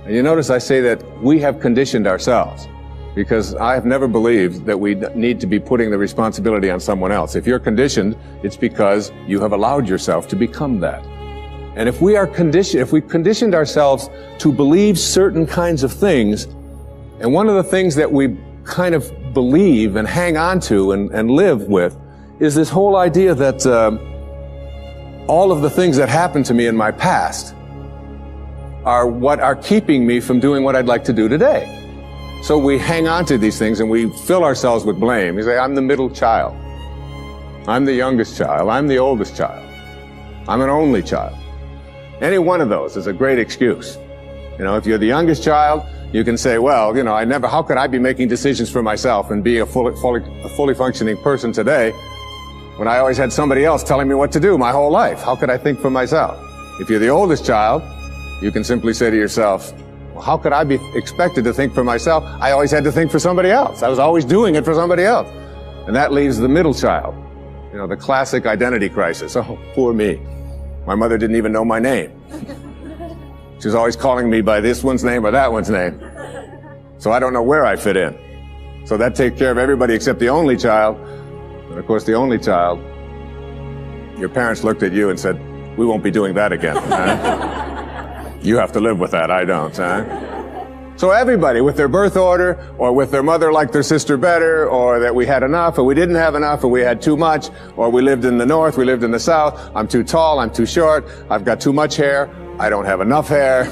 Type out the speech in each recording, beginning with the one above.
And you notice I say that we have conditioned ourselves, because I have never believed that we need to be putting the responsibility on someone else. If you're conditioned, it's because you have allowed yourself to become that. And if we are conditioned, if we've conditioned ourselves to believe certain kinds of things, and one of the things that we kind of believe and hang on to and live with is this whole idea that all of the things that happened to me in my past are what are keeping me from doing what I'd like to do today. So we hang on to these things and we fill ourselves with blame. You say, I'm the middle child. I'm the youngest child. I'm the oldest child. I'm an only child. Any one of those is a great excuse. You know, if you're the youngest child, you can say, well, you know, how could I be making decisions for myself and be a fully functioning person today when I always had somebody else telling me what to do my whole life? How could I think for myself? If you're the oldest child, you can simply say to yourself, well, how could I be expected to think for myself? I always had to think for somebody else. I was always doing it for somebody else. And that leaves the middle child, you know, the classic identity crisis. Oh, poor me. My mother didn't even know my name. She was always calling me by this one's name or that one's name. So I don't know where I fit in. So that takes care of everybody except the only child. And of course, the only child, your parents looked at you and said, we won't be doing that again. Huh? You have to live with that, I don't. Huh? So everybody with their birth order, or with their mother liked their sister better, or that we had enough, or we didn't have enough, or we had too much, or we lived in the north, we lived in the south, I'm too tall, I'm too short, I've got too much hair, I don't have enough hair,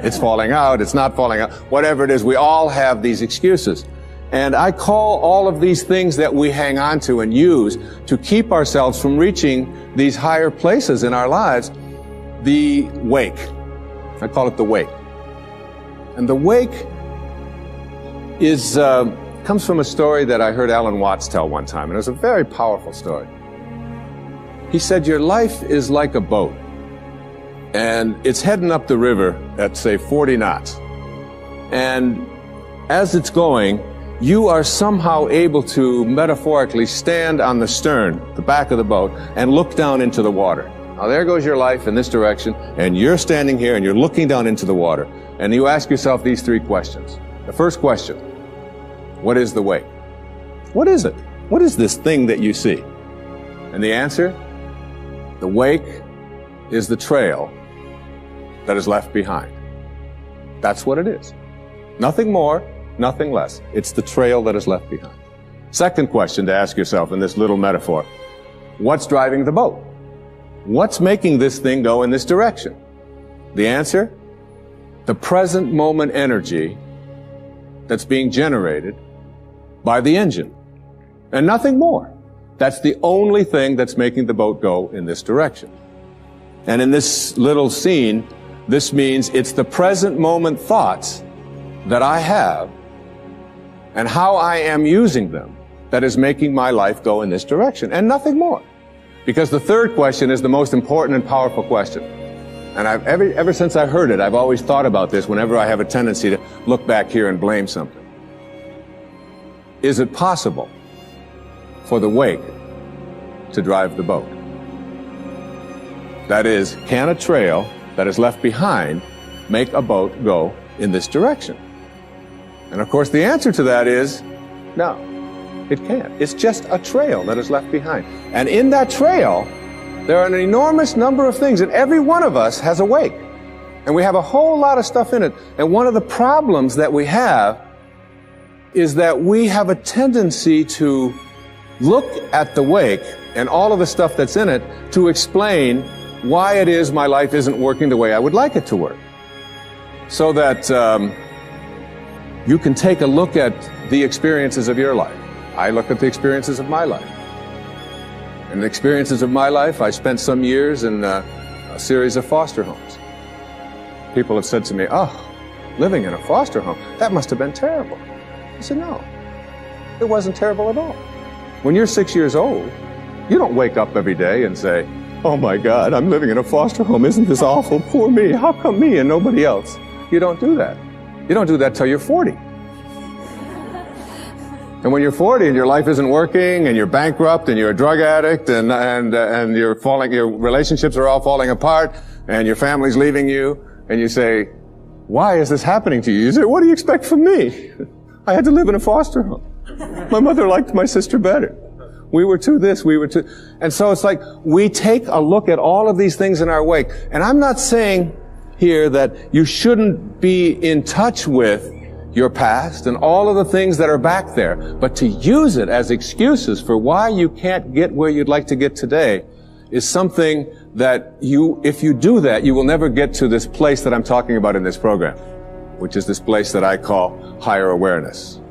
it's falling out, it's not falling out, whatever it is, we all have these excuses. And I call all of these things that we hang on to and use to keep ourselves from reaching these higher places in our lives, the wake. I call it the wake. And the wake is comes from a story that I heard Alan Watts tell one time, and it was a very powerful story. He said, your life is like a boat, and it's heading up the river at, say, 40 knots. And as it's going, you are somehow able to metaphorically stand on the stern, the back of the boat, and look down into the water. Now there goes your life in this direction, and you're standing here and you're looking down into the water. And you ask yourself these three questions. The first question, what is the wake? What is it? What is this thing that you see? And the answer, the wake is the trail that is left behind. That's what it is. Nothing more, nothing less. It's the trail that is left behind. Second question to ask yourself in this little metaphor, what's driving the boat? What's making this thing go in this direction? The answer, the present moment energy that's being generated by the engine, and nothing more. That's the only thing that's making the boat go in this direction. And in this little scene, this means it's the present moment thoughts that I have and how I am using them that is making my life go in this direction, and nothing more. Because the third question is the most important and powerful question. And ever since I heard it, I've always thought about this whenever I have a tendency to look back here and blame something. Is it possible for the wake to drive the boat? That is, can a trail that is left behind make a boat go in this direction? And of course the answer to that is no, it can't. It's just a trail that is left behind. And in that trail, there are an enormous number of things, and every one of us has a wake. And we have a whole lot of stuff in it. And one of the problems that we have is that we have a tendency to look at the wake and all of the stuff that's in it to explain why it is my life isn't working the way I would like it to work. So that you can take a look at the experiences of your life. I look at the experiences of my life. In the experiences of my life, I spent some years in a series of foster homes. People have said to me, oh, living in a foster home, that must have been terrible. I said, no, it wasn't terrible at all. When you're 6 years old, you don't wake up every day and say, oh my God, I'm living in a foster home. Isn't this awful? Poor me. How come me and nobody else? You don't do that. You don't do that till you're 40. And when you're 40 and your life isn't working and you're bankrupt and you're a drug addict and your relationships are all falling apart and your family's leaving you, and you say, why is this happening to you? You say, what do you expect from me? I had to live in a foster home. My mother liked my sister better. We were too this, we were too... And so it's like, we take a look at all of these things in our wake. And I'm not saying here that you shouldn't be in touch with your past and all of the things that are back there, but to use it as excuses for why you can't get where you'd like to get today is something that if you do that, you will never get to this place that I'm talking about in this program, which is this place that I call higher awareness,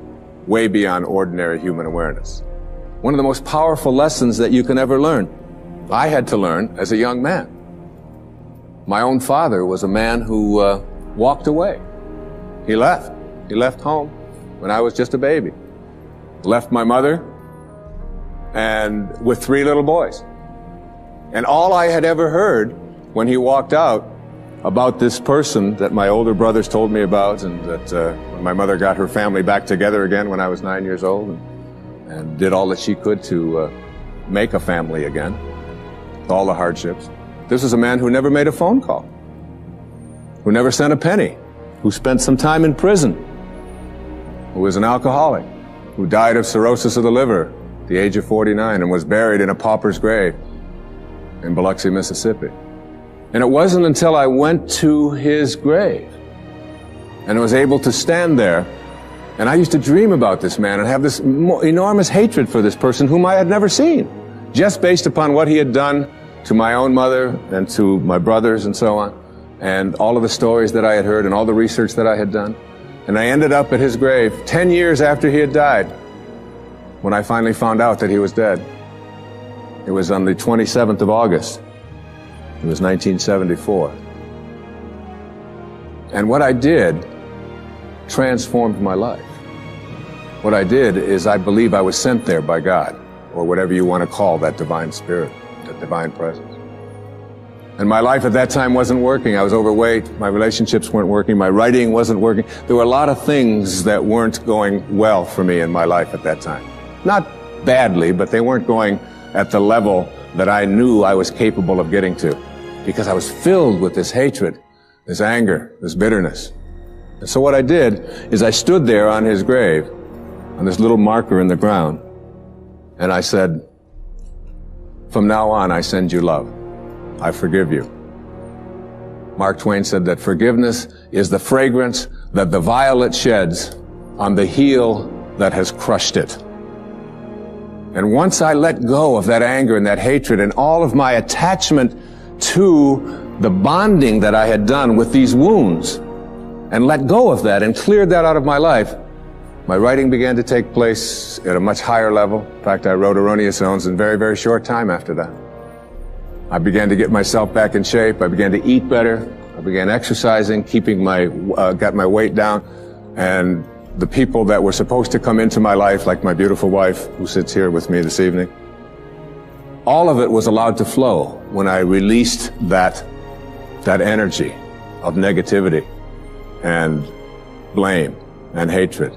way beyond ordinary human awareness. One of the most powerful lessons that you can ever learn, I had to learn as a young man. My own father was a man who walked away. He left. He left home when I was just a baby. Left my mother and with 3 little boys. And all I had ever heard when he walked out about this person that my older brothers told me about, and that when my mother got her family back together again when I was 9 years old and did all that she could to make a family again, with all the hardships. This is a man who never made a phone call, who never sent a penny, who spent some time in prison, who was an alcoholic, who died of cirrhosis of the liver at the age of 49 and was buried in a pauper's grave in Biloxi, Mississippi. And it wasn't until I went to his grave and was able to stand there, and I used to dream about this man and have this enormous hatred for this person whom I had never seen, just based upon what he had done to my own mother and to my brothers and so on, and all of the stories that I had heard and all the research that I had done. And I ended up at his grave 10 years after he had died, when I finally found out that he was dead. It was on the 27th of August. It was 1974. And what I did transformed my life. What I did is I believe I was sent there by God, or whatever you want to call that divine spirit, that divine presence. And my life at that time wasn't working. I was overweight. My relationships weren't working. My writing wasn't working. There were a lot of things that weren't going well for me in my life at that time. Not badly, but they weren't going at the level that I knew I was capable of getting to, because I was filled with this hatred, this anger, this bitterness. And so what I did is I stood there on his grave, on this little marker in the ground, and I said, from now on, I send you love. I forgive you. Mark Twain said that forgiveness is the fragrance that the violet sheds on the heel that has crushed it. And once I let go of that anger and that hatred and all of my attachment to the bonding that I had done with these wounds, and let go of that and cleared that out of my life, my writing began to take place at a much higher level. In fact, I wrote Erroneous Zones in very, very short time after that. I began to get myself back in shape. I began to eat better. I began exercising, got my weight down. And the people that were supposed to come into my life, like my beautiful wife who sits here with me this evening, all of it was allowed to flow when I released that energy of negativity and blame and hatred.